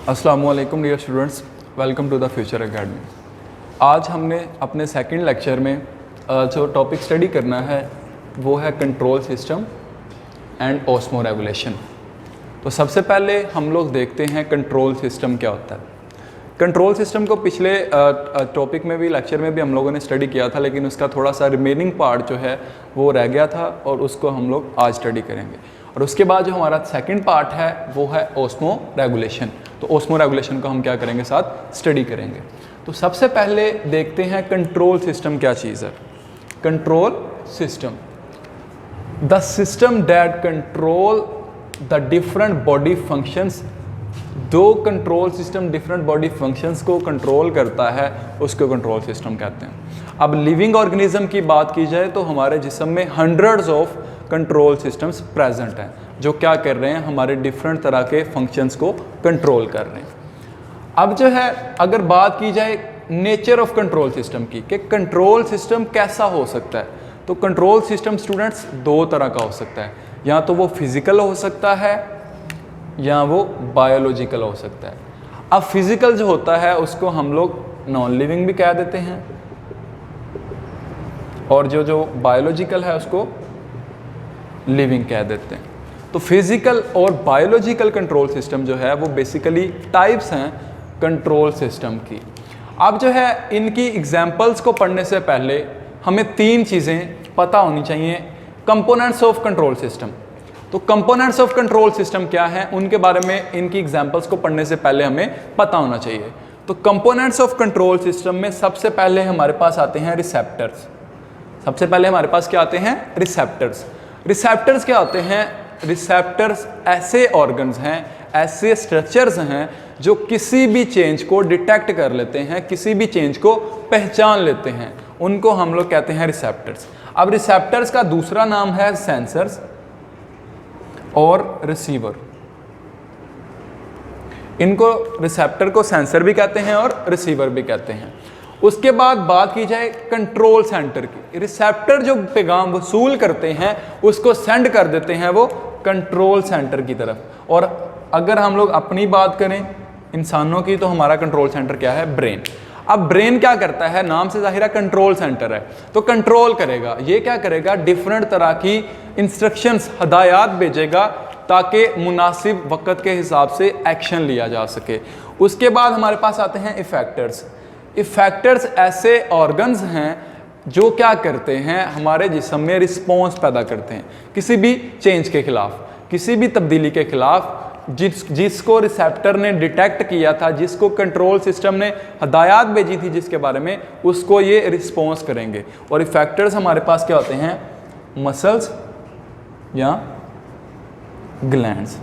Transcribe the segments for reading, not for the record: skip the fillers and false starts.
अस्सलामुअलैकुम dear students, welcome to the Future Academy. आज हमने अपने सेकंड लेक्चर में जो टॉपिक स्टडी करना है वो है control system and osmo regulation. तो सबसे पहले हम लोग देखते हैं कंट्रोल सिस्टम क्या होता है। कंट्रोल सिस्टम को पिछले टॉपिक में भी, लेक्चर में भी हम लोगों ने स्टडी किया था, लेकिन उसका थोड़ा सा रिमेनिंग पार्ट जो है वो रह गया था और उसको हम लोग आज स्टडी करेंगे। और उसके बाद जो हमारा सेकंड पार्ट है वो है ऑस्मो रेगुलेशन। तो ऑस्मो रेगुलेशन को हम क्या करेंगे, साथ स्टडी करेंगे। तो सबसे पहले देखते हैं कंट्रोल सिस्टम क्या चीज़ है। Control system, the system that control the different body functions. दो control system different body functions को कंट्रोल करता है, उसको कंट्रोल सिस्टम कहते हैं। अब लिविंग ऑर्गेनिज्म की बात की जाए तो हमारे जिस्म में hundreds of control systems present हैं जो क्या कर रहे हैं, हमारे डिफरेंट तरह के फंक्शंस को कंट्रोल कर रहे हैं। अब जो है अगर बात की जाए नेचर ऑफ कंट्रोल सिस्टम की, कि कंट्रोल सिस्टम कैसा हो सकता है, तो कंट्रोल सिस्टम स्टूडेंट्स दो तरह का हो सकता है। या तो वो फिजिकल हो सकता है या वो बायोलॉजिकल हो सकता है। अब फिजिकल जो होता है उसको हम लोग नॉन लिविंग भी कह देते हैं, और जो बायोलॉजिकल है उसको लिविंग कह देते हैं। तो फिजिकल और बायोलॉजिकल कंट्रोल सिस्टम जो है वो बेसिकली टाइप्स हैं कंट्रोल सिस्टम की। अब जो है इनकी एग्जांपल्स को पढ़ने से पहले हमें तीन चीज़ें पता होनी चाहिए। कंपोनेंट्स ऑफ कंट्रोल सिस्टम, तो कंपोनेंट्स ऑफ कंट्रोल सिस्टम क्या हैं उनके बारे में इनकी एग्जांपल्स को पढ़ने से पहले हमें पता होना चाहिए। तो कंपोनेंट्स ऑफ कंट्रोल सिस्टम में सबसे पहले हमारे पास आते हैं रिसेप्टर्स। सबसे पहले हमारे पास क्या आते हैं, रिसेप्टर्स। रिसेप्टर्स क्या होते हैं? रिसेप्टर्स ऐसे ऑर्गन्स हैं, ऐसे स्ट्रक्चर्स हैं जो किसी भी चेंज को डिटेक्ट कर लेते हैं, किसी भी चेंज को पहचान लेते हैं, उनको हम लोग कहते हैं रिसेप्टर्स। अब रिसेप्टर्स का दूसरा नाम है सेंसर्स और रिसीवर। इनको रिसेप्टर को सेंसर भी कहते हैं और रिसीवर भी कहते हैं। उसके बाद बात की जाए कंट्रोल सेंटर की। रिसेप्टर जो पैगाम वसूल करते हैं उसको सेंड कर देते हैं वो कंट्रोल सेंटर की तरफ। और अगर हम लोग अपनी बात करें इंसानों की, तो हमारा कंट्रोल सेंटर क्या है, ब्रेन। अब ब्रेन क्या करता है, नाम से जाहिर है कंट्रोल सेंटर है, तो कंट्रोल करेगा। ये क्या करेगा, डिफरेंट तरह की इंस्ट्रक्शंस, हदायत भेजेगा ताकि मुनासिब वक्त के हिसाब से एक्शन लिया जा सके। उसके बाद हमारे पास आते हैं इफेक्टर्स। इफेक्टर्स ऐसे ऑर्गन्स हैं जो क्या करते हैं, हमारे जिस्म में रिस्पॉन्स पैदा करते हैं किसी भी चेंज के खिलाफ, किसी भी तब्दीली के खिलाफ। जिसको रिसेप्टर ने डिटेक्ट किया था, जिसको कंट्रोल सिस्टम ने हदायत भेजी थी जिसके बारे में, उसको ये रिस्पॉन्स करेंगे। और इफेक्टर्स हमारे पास क्या होते हैं, मसल्स या ग्लैंड्स।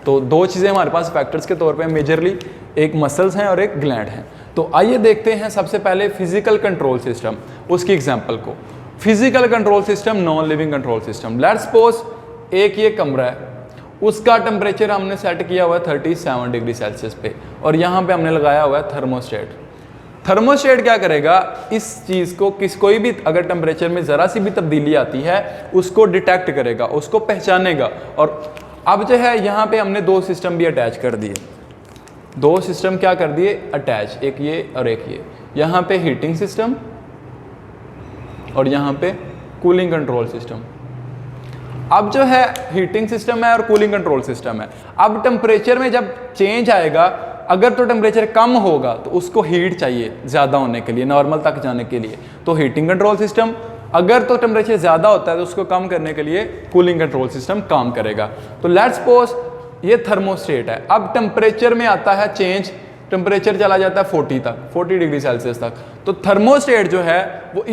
तो दो चीज़ें हमारे पास इफेक्टर्स के तौर पे मेजरली, एक मसल्स हैं और एक ग्लैंड हैं। तो आइए देखते हैं सबसे पहले फिजिकल कंट्रोल सिस्टम, उसकी एग्जांपल को। Physical control system, non living control system. Let's suppose एक ये कमरा है, उसका टेम्परेचर हमने सेट किया हुआ है 37 डिग्री सेल्सियस पे, और यहाँ पे हमने लगाया हुआ है थर्मोस्टेट। थर्मोस्टेट क्या करेगा, इस चीज़ को कोई भी अगर टेम्परेचर में ज़रा सी भी तब्दीली आती है उसको डिटेक्ट करेगा, उसको पहचानेगा। और अब जो है यहाँ पे हमने दो सिस्टम भी अटैच कर दिए। दो सिस्टम क्या कर दिए अटैच, एक ये और एक ये। यहाँ पे हीटिंग सिस्टम और यहाँ पे कूलिंग कंट्रोल सिस्टम। अब जो है हीटिंग सिस्टम है और कूलिंग कंट्रोल सिस्टम है। अब टेम्परेचर में जब चेंज आएगा, अगर तो टेम्परेचर कम होगा तो उसको हीट चाहिए ज़्यादा होने के लिए, नॉर्मल तक जाने के लिए, तो हीटिंग कंट्रोल सिस्टम। अगर तो टेम्परेचर ज़्यादा होता है तो उसको कम करने के लिए कूलिंग कंट्रोल सिस्टम काम करेगा। तो लेट्स सपोज ये थर्मोस्टेट है। अब टेम्परेचर में आता है चेंज, टेम्परेचर चला जाता है 40 तक, 40 डिग्री सेल्सियस तक। तो थर्मोस्टेट जो है वो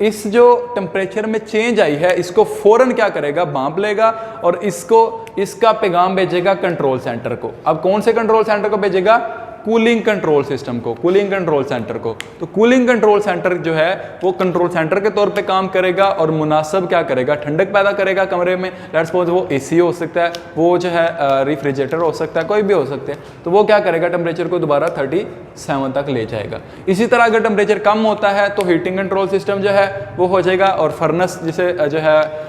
इस जो टेम्परेचर में चेंज आई है इसको फ़ौरन क्या करेगा, भांप लेगा और इसका पैगाम भेजेगा कंट्रोल सेंटर को। अब कौन से कंट्रोल सेंटर को भेजेगा, कूलिंग कंट्रोल सिस्टम को, कूलिंग कंट्रोल सेंटर को। तो कूलिंग कंट्रोल सेंटर जो है वो कंट्रोल सेंटर के तौर पे काम करेगा और मुनासिब क्या करेगा, ठंडक पैदा करेगा कमरे में। लेट्स सपोज वो एसी हो सकता है, वो जो है रेफ्रिजरेटर हो सकता है, कोई भी हो सकते हैं। तो वो क्या करेगा, टेम्परेचर को दोबारा 37 तक ले जाएगा। इसी तरह अगर टेम्परेचर कम होता है तो हीटिंग कंट्रोल सिस्टम जो है वो हो जाएगा, और फर्नेस जिसे जो है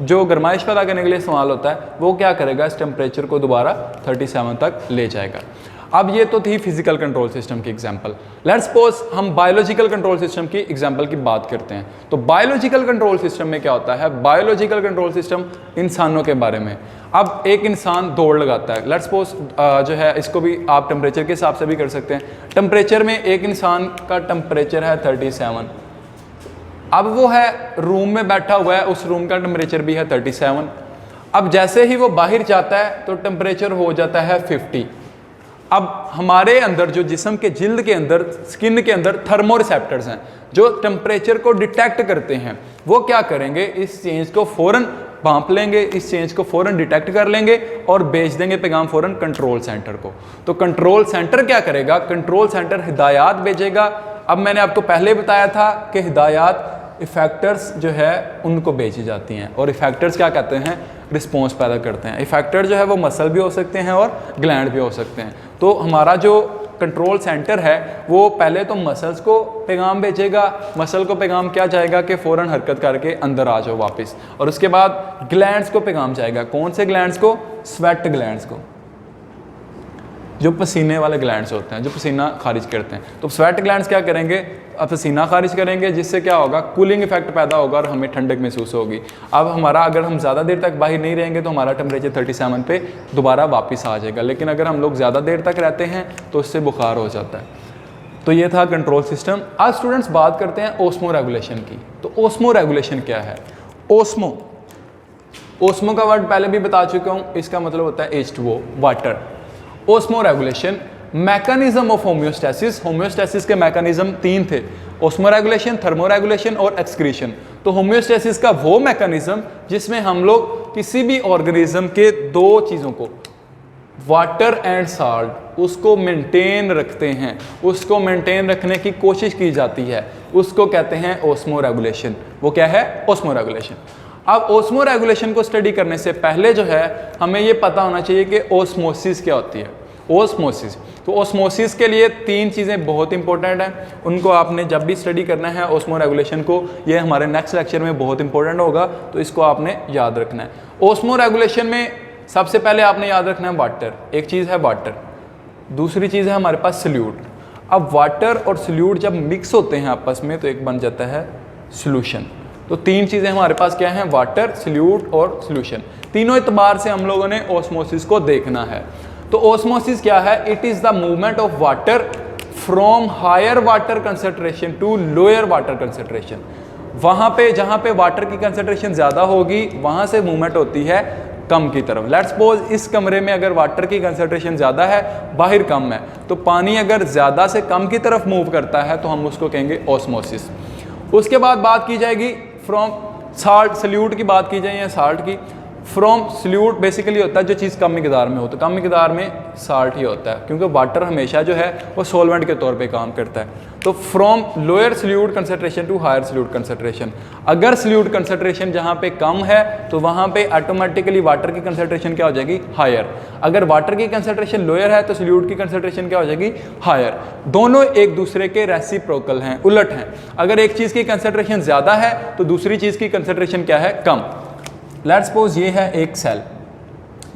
जो गर्माइश पैदा करने के लिए इस्तेमाल होता है वो क्या करेगा, इस टेम्परेचर को दोबारा 37 तक ले जाएगा। अब ये तो थी फिजिकल कंट्रोल सिस्टम की एग्जांपल। लेट्स सपोज हम बायोलॉजिकल कंट्रोल सिस्टम की एग्जांपल की बात करते हैं। तो बायोलॉजिकल कंट्रोल सिस्टम में क्या होता है? बायोलॉजिकल कंट्रोल सिस्टम इंसानों के बारे में। अब एक इंसान दौड़ लगाता है, लेट्स सपोज जो है इसको भी आप टेम्परेचर के हिसाब से भी कर सकते हैं। टेम्परेचर में एक इंसान का टेम्परेचर है 37, अब वो है रूम में बैठा हुआ है, उस रूम का टेम्परेचर भी है 37। अब जैसे ही वो बाहर जाता है तो टेम्परेचर हो जाता है 50। अब हमारे अंदर जो जिस्म के जिल्द के अंदर, स्किन के अंदर थर्मो रिसेप्टर्स हैं जो टेम्परेचर को डिटेक्ट करते हैं। वो क्या करेंगे? इस चेंज को फौरन भांप लेंगे, इस चेंज को फौरन डिटेक्ट कर लेंगे और भेज देंगे पैगाम फौरन कंट्रोल सेंटर को। तो कंट्रोल सेंटर क्या करेगा? कंट्रोल सेंटर हिदायत भेजेगा। अब मैंने आपको पहले बताया था कि हिदायत इफेक्टर्स जो है उनको भेजी जाती हैं, और इफेक्टर्स क्या कहते हैं? रिस्पॉन्स पैदा करते हैं। इफेक्टर जो है वो मसल भी हो सकते हैं और ग्लैंड भी हो सकते हैं। तो हमारा जो कंट्रोल सेंटर है वो पहले तो मसल्स को पैगाम भेजेगा, मसल को पैगाम क्या जाएगा कि फ़ौरन हरकत करके अंदर आ जाओ वापस, और उसके बाद ग्लैंड्स को पैगाम जाएगा। कौन से ग्लैंड्स को? स्वेट ग्लैंड्स को, जो पसीने वाले ग्लैंड्स होते हैं, जो पसीना खारिज करते हैं। तो स्वेट ग्लैंड्स क्या करेंगे? अब पसीना खारिज करेंगे, जिससे क्या होगा? कूलिंग इफेक्ट पैदा होगा और हमें ठंडक महसूस होगी। अब हमारा अगर हम ज़्यादा देर तक बाहर नहीं रहेंगे तो हमारा टेम्परेचर 37 पे दोबारा वापस आ जाएगा, लेकिन अगर हम लोग ज़्यादा देर तक रहते हैं तो इससे बुखार हो जाता है। तो ये था कंट्रोल सिस्टम। आज स्टूडेंट्स बात करते हैं ओस्मो रेगुलेशन की। तो ओस्मो रेगुलेशन क्या है? ओस्मो का वर्ड पहले भी बता चुका हूँ, इसका मतलब होता है H2O, water. Osmo regulation, mechanism of homeostasis. Homeostasis के मैकेनिज्म 3 थे: ओस्मो रेगुलेशन, थर्मो रेगुलेशन और एक्सक्रीशन। तो होम्योस्टेसिस का वो मैकेनिज्म जिसमें हम लोग किसी भी ऑर्गेनिज्म के 2 चीज़ों को, वाटर एंड साल्ट, उसको मेंटेन रखते हैं, उसको मेंटेन रखने की कोशिश की जाती है, उसको कहते हैं ओस्मो रेगुलेशन। वो क्या है? Osmo regulation. अब ओस्मो रेगुलेशन को स्टडी करने से पहले जो है हमें ये पता होना चाहिए कि ओस्मोसिस क्या होती है। ओस्मोसिस, तो ओस्मोसिस के लिए 3 चीज़ें बहुत इंपॉर्टेंट हैं, उनको आपने जब भी स्टडी करना है ओस्मो रेगुलेशन को, ये हमारे नेक्स्ट लेक्चर में बहुत इंपॉर्टेंट होगा, तो इसको आपने याद रखना है। ओस्मो रेगुलेशन में सबसे पहले आपने याद रखना है वाटर। एक चीज़ है वाटर, दूसरी चीज़ है हमारे पास सल्यूट। अब वाटर और सल्यूट जब मिक्स होते हैं आपस में तो एक बन जाता है सोल्यूशन। तो 3 चीज़ें हमारे पास क्या हैं? वाटर, सल्यूट और सोल्यूशन। तीनों एतबार से हम लोगों ने ओस्मोसिस को देखना है। तो ओस्मोसिस क्या है? It is the movement of water from higher water concentration to lower water concentration. वहाँ पे जहाँ पे वाटर की कंसंट्रेशन ज़्यादा होगी वहाँ से मूवमेंट होती है कम की तरफ। लेट्स सपोज इस कमरे में अगर वाटर की कंसंट्रेशन ज़्यादा है, बाहर कम है, तो पानी अगर ज़्यादा से कम की तरफ मूव करता है तो हम उसको कहेंगे ओस्मोसिस। उसके बाद बात की जाएगी फ्रॉम साल्ट, सल्यूट की बात की जाए या साल्ट की। फ्रॉम सल्यूट बेसिकली होता है जो चीज़ कम मिकदार में हो, तो कम मिकदार में साल्ट ही होता है, क्योंकि वाटर हमेशा जो है वो सॉल्वेंट के तौर पे काम करता है। तो from lower solute concentration to higher solute concentration. अगर सल्यूट कंसंट्रेशन जहाँ पे कम है तो वहाँ पे ऑटोमेटिकली वाटर की कंसंट्रेशन क्या हो जाएगी? हायर। अगर वाटर की कंसंट्रेशन लोअर है तो सल्यूट की कंसंट्रेशन क्या हो जाएगी? हायर। दोनों एक दूसरे के रेसिप्रोकल हैं, उलट हैं। अगर एक चीज़ की कंसंट्रेशन ज़्यादा है तो दूसरी चीज़ की कंसंट्रेशन क्या है? कम। लेट्स सपोज ये है एक सेल,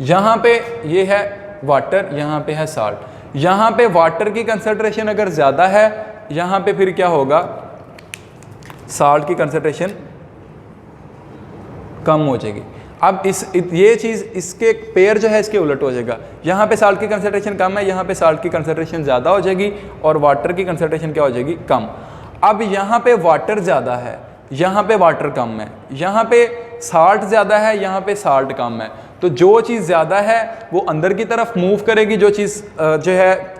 यहाँ पे ये है वाटर, यहाँ पे है साल्ट। यहाँ पे वाटर की कंसंट्रेशन अगर ज़्यादा है, यहाँ पे फिर क्या होगा? साल्ट की कंसंट्रेशन कम हो जाएगी। अब ये चीज़, इसके पेयर जो है इसके उलट हो जाएगा। यहाँ पे साल्ट की कंसंट्रेशन कम है, यहाँ पे साल्ट की कंसंट्रेशन ज़्यादा हो जाएगी और वाटर की कंसंट्रेशन क्या हो जाएगी? कम। अब यहाँ पे वाटर ज़्यादा है, यहाँ पे वाटर कम है, यहाँ पे साल्ट ज़्यादा है, यहाँ पे साल्ट कम है। तो जो चीज़ ज़्यादा है वो अंदर की तरफ मूव करेगी, जो चीज़ जो है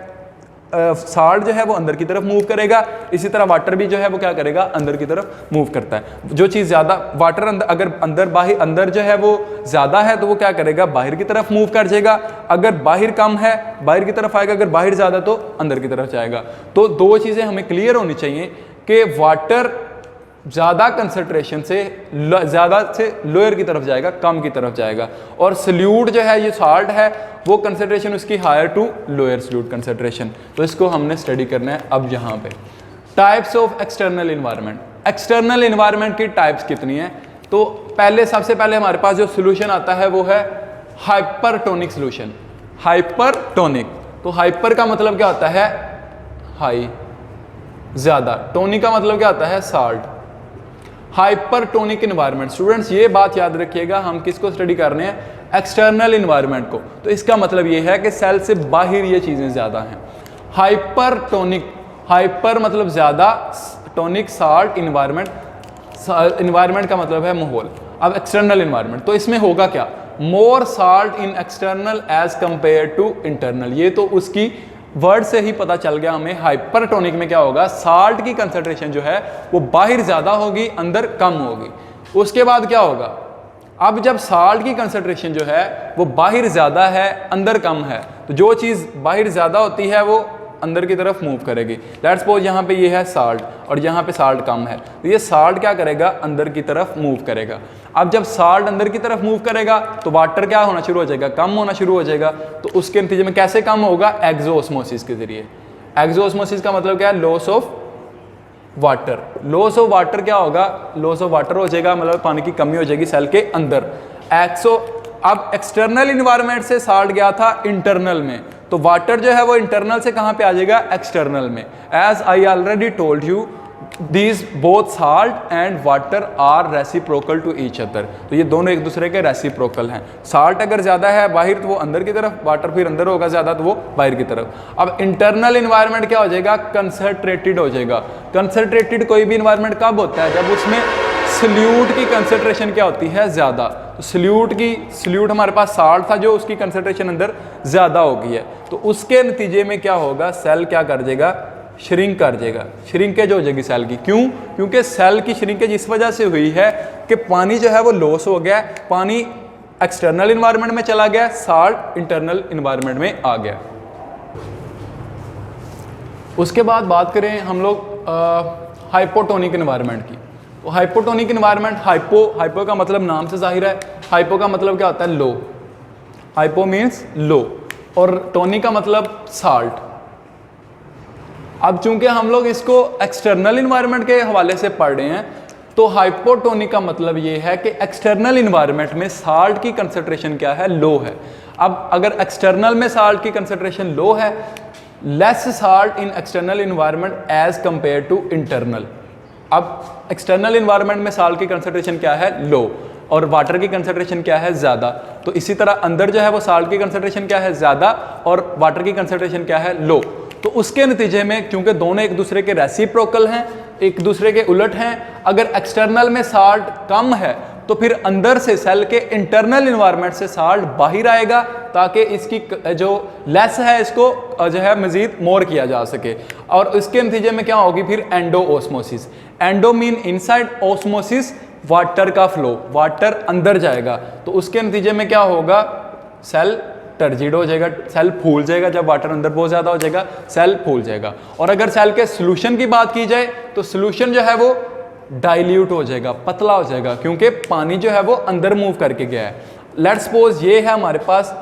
साल्ट जो है वो अंदर की तरफ मूव करेगा। इसी तरह वाटर भी जो है वो क्या करेगा? अंदर की तरफ मूव करता है। जो चीज़ ज़्यादा वाटर अगर अंदर जो है वो ज़्यादा है तो वो क्या करेगा? बाहर की तरफ मूव कर जाएगा। अगर बाहर कम है बाहर की तरफ आएगा, अगर बाहर ज़्यादा तो अंदर की तरफ जाएगा। तो 2 चीज़ें हमें क्लियर होनी चाहिए कि वाटर ज़्यादा कंसंट्रेशन से ज़्यादा से लोअर की तरफ जाएगा, कम की तरफ जाएगा, और सल्यूट जो है ये साल्ट है वो कंसंट्रेशन उसकी higher to lower solute concentration. तो इसको हमने स्टडी करना है। अब यहाँ पे types of external environment. External environment की टाइप्स कितनी है? तो सबसे पहले हमारे पास जो सोल्यूशन आता है वो है हाइपरटोनिक सोल्यूशन। हाइपरटोनिक तो हाइपर का मतलब क्या होता है, हाई, ज़्यादा। टोनिक का मतलब क्या होता है, साल्ट। हाइपरटोनिक इन्वायरमेंट, स्टूडेंट्स ये बात याद रखिएगा, हम किसको स्टडी कर रहे हैं, एक्सटर्नल इन्वायरमेंट को। तो इसका मतलब ये है कि सेल से बाहर ये चीज़ें ज़्यादा हैं। हाइपरटोनिक, हाइपर मतलब ज़्यादा, टोनिक साल्ट, इन्वायरमेंट, इन्वायरमेंट का मतलब है माहौल। अब एक्सटर्नल इन्वायरमेंट, तो इसमें होगा क्या, more salt in external as compare to internal. ये तो उसकी वर्ड से ही पता चल गया हमें। हाइपरटोनिक में क्या होगा, साल्ट की कंसंट्रेशन जो है वो बाहर ज़्यादा होगी, अंदर कम होगी। उसके बाद क्या होगा, अब जब साल्ट की कंसंट्रेशन जो है वो बाहर ज़्यादा है, अंदर कम है, तो जो चीज़ बाहर ज़्यादा होती है वो अंदर की तरफ मूव करेगी। लेट्स सपोज यहाँ पे ये है साल्ट और यहाँ पे साल्ट कम है, तो ये साल्ट क्या करेगा, अंदर की तरफ मूव करेगा। अब जब साल्ट अंदर की तरफ मूव करेगा तो वाटर क्या होना शुरू हो जाएगा, कम होना शुरू हो जाएगा। तो उसके नतीजे में कैसे कम होगा, एक्सोस्मोसिस के जरिए। एक्सोस्मोसिस का मतलब क्या है, loss of water. Loss of water क्या होगा, लॉस ऑफ वाटर हो जाएगा, मतलब पानी की कमी हो जाएगी सेल के अंदर। अब एक्सटर्नल इन्वायरमेंट से साल्ट गया था इंटरनल में, तो वाटर जो है वो इंटरनल से कहाँ पे आ जाएगा, एक्सटर्नल में। As I already told you, these both salt and water are reciprocal to each other. तो ये दोनों एक दूसरे के रेसिप्रोकल हैं। साल्ट अगर ज़्यादा है बाहर तो वो अंदर की तरफ, वाटर फिर अंदर होगा ज़्यादा तो वो बाहर की तरफ। अब इंटरनल इन्वायरमेंट क्या हो जाएगा, कंसंट्रेटेड हो जाएगा। कंसंट्रेटेड कोई भी इन्वायरमेंट कब होता है, जब उसमें सल्यूट की कंसंट्रेशन क्या होती है, ज़्यादा। तो सल्यूट हमारे पास साल्ट था जो उसकी कंसंट्रेशन अंदर ज़्यादा हो गई है, तो उसके नतीजे में क्या होगा, सेल क्या कर देगा, श्रिंक कर देगा, श्रिंकेज हो जाएगी सेल की। क्यों, क्योंकि सेल की श्रिंकेज इस वजह से हुई है कि पानी जो है वो लॉस हो गया, पानी एक्सटर्नल इन्वायरमेंट में चला गया, साल्ट इंटरनल इन्वायरमेंट में आ गया। उसके बाद बात करें हम लोग हाइपोटोनिक इन्वायरमेंट की। तो हाइपोटोनिक इन्वायरमेंट, हाइपो का मतलब नाम से जाहिर है, हाइपो का मतलब क्या होता है, लो। हाइपो मीन्स लो, और टोनिक का मतलब साल्ट। अब चूंकि हम लोग इसको एक्सटर्नल इन्वायरमेंट के हवाले से पढ़ रहे हैं, तो हाइपोटोनिक का मतलब ये है कि एक्सटर्नल इन्वायरमेंट में साल्ट की कंसंट्रेशन क्या है, लो है। अब अगर एक्सटर्नल में साल्ट की कंसंट्रेशन लो है, less salt in external environment as compare to internal. अब एक्सटर्नल इन्वायरमेंट में साल्ट की कंसंट्रेशन क्या है, लो, और वाटर की कंसंट्रेशन क्या है, ज़्यादा। तो इसी तरह अंदर जो है वो साल्ट की कंसंट्रेशन क्या है, ज़्यादा, और वाटर की कंसंट्रेशन क्या है, लो। तो उसके नतीजे में क्योंकि दोनों एक दूसरे के रेसिप्रोकल हैं, एक दूसरे के उलट हैं, अगर एक्सटर्नल में साल्ट कम है तो फिर अंदर से सेल के इंटरनल इन्वायरमेंट से साल्ट बाहर आएगा, ताकि इसकी जो लेस है इसको जो है मजीद मोर किया जा सके। और इसके नतीजे में क्या होगी फिर, endo osmosis. Endo mean inside, osmosis water का फ्लो, वाटर अंदर जाएगा, तो उसके नतीजे में क्या होगा, सेल टर्जिड हो जाएगा, सेल फूल जाएगा। जब वाटर अंदर बहुत ज़्यादा हो जाएगा सेल फूल जाएगा। और अगर सेल के सोल्यूशन की बात की जाए तो सोल्यूशन जो है वो डाइल्यूट हो जाएगा, पतला हो जाएगा, क्योंकि पानी जो है वो अंदर मूव करके गया है। लेट्स सपोज ये है हमारे पास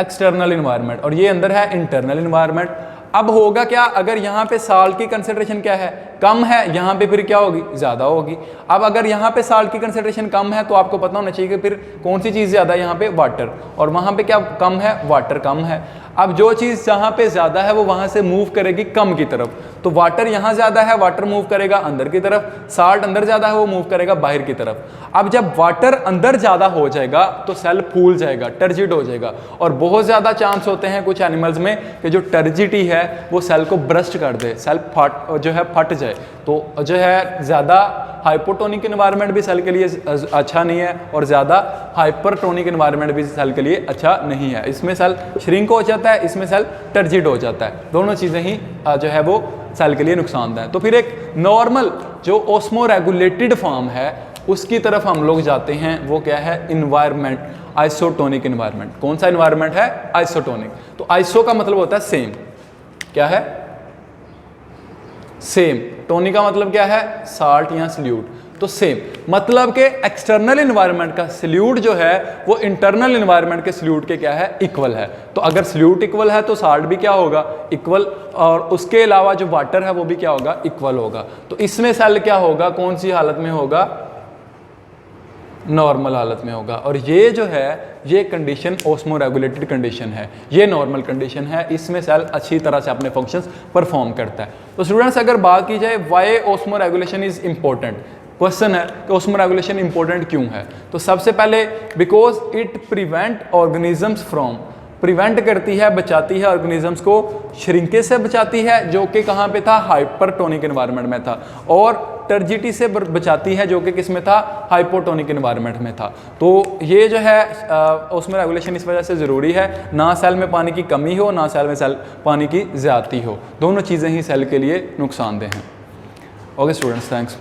एक्सटर्नल इन्वायरमेंट और ये अंदर है इंटरनल इन्वायरमेंट। अब होगा क्या, अगर यहाँ पे साल्ट की कंसंट्रेशन क्या है, कम है, यहाँ पे फिर क्या होगी, ज़्यादा होगी। अब अगर यहाँ पे साल्ट की कंसंट्रेशन कम है तो आपको पता होना चाहिए कि फिर कौन सी चीज़ ज़्यादा है, यहाँ पे वाटर, और वहाँ पे क्या कम है, वाटर कम है। अब जो चीज़ जहाँ पे ज़्यादा है वो वहाँ से मूव करेगी कम की तरफ, तो वाटर यहाँ ज़्यादा है, वाटर मूव करेगा अंदर की तरफ, साल्ट अंदर ज़्यादा है वो मूव करेगा बाहर की तरफ। अब जब वाटर अंदर ज़्यादा हो जाएगा तो सेल फूल जाएगा, टर्जिड हो जाएगा, और बहुत ज़्यादा चांस होते हैं कुछ एनिमल्स में कि जो टर्जिडी है वो सेल को ब्रस्ट कर दे, सेल फट जाए। तो जो है ज़्यादा हाइपोटोनिक इन्वायरमेंट भी सेल के लिए अच्छा नहीं है, और ज़्यादा हाइपरटोनिक इन्वायरमेंट भी सेल के लिए अच्छा नहीं है। इसमें सेल श्रिंक हो जाता है, इसमें सेल टर्जिड हो जाता है, दोनों चीज़ें ही जो है वो सेल के लिए नुकसानदायक है। तो फिर एक नॉर्मल जो ओस्मो रेगुलेटेड फॉर्म है उसकी तरफ हम लोग जाते हैं, वो क्या है, इन्वायरमेंट, आइसोटोनिक इन्वायरमेंट। कौन सा इन्वायरमेंट है, आइसोटोनिक। तो आइसो का मतलब होता है सेम, क्या है, सेम। टोनिक का मतलब क्या है, साल्ट या सल्यूट, तो सेम। मतलब कि एक्सटर्नल इन्वायरमेंट का सल्यूट जो है वो इंटरनल इन्वायरमेंट के सल्यूट के क्या है, इक्वल है। तो अगर सल्यूट इक्वल है तो साल्ट भी क्या होगा, इक्वल, और उसके अलावा जो वाटर है वो भी क्या होगा, इक्वल होगा। तो इसमें सेल क्या होगा, कौन सी हालत में होगा, नॉर्मल हालत में होगा। और ये जो है ये कंडीशन ऑस्मो रेगुलेटेड कंडीशन है, ये नॉर्मल कंडीशन है, इसमें सेल अच्छी तरह से अपने फंक्शंस परफॉर्म करता है। तो स्टूडेंट्स अगर बात की जाए why osmoregulation is important, question है कि ऑस्मो रेगुलेशन इंपॉर्टेंट क्यों है, तो सबसे पहले because it prevent organisms from, prevent करती है, बचाती है ऑर्गेनिजम्स को श्रिंकेज से बचाती है जो कि कहाँ पे था, हाइपरटोनिक एनवायरनमेंट में था, और टर्जिटी से बचाती है जो कि किस में था, हाइपोटोनिक एनवायरनमेंट में था। तो ये जो है उसमें रेगुलेशन इस वजह से ज़रूरी है, ना सेल में पानी की कमी हो ना सेल में पानी की ज़्यादती हो, दोनों चीज़ें ही सेल के लिए नुकसानदेह हैं। Okay students, thanks.